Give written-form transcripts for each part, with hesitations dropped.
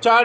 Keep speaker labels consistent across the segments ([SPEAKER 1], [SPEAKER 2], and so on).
[SPEAKER 1] 4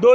[SPEAKER 1] 2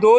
[SPEAKER 1] 2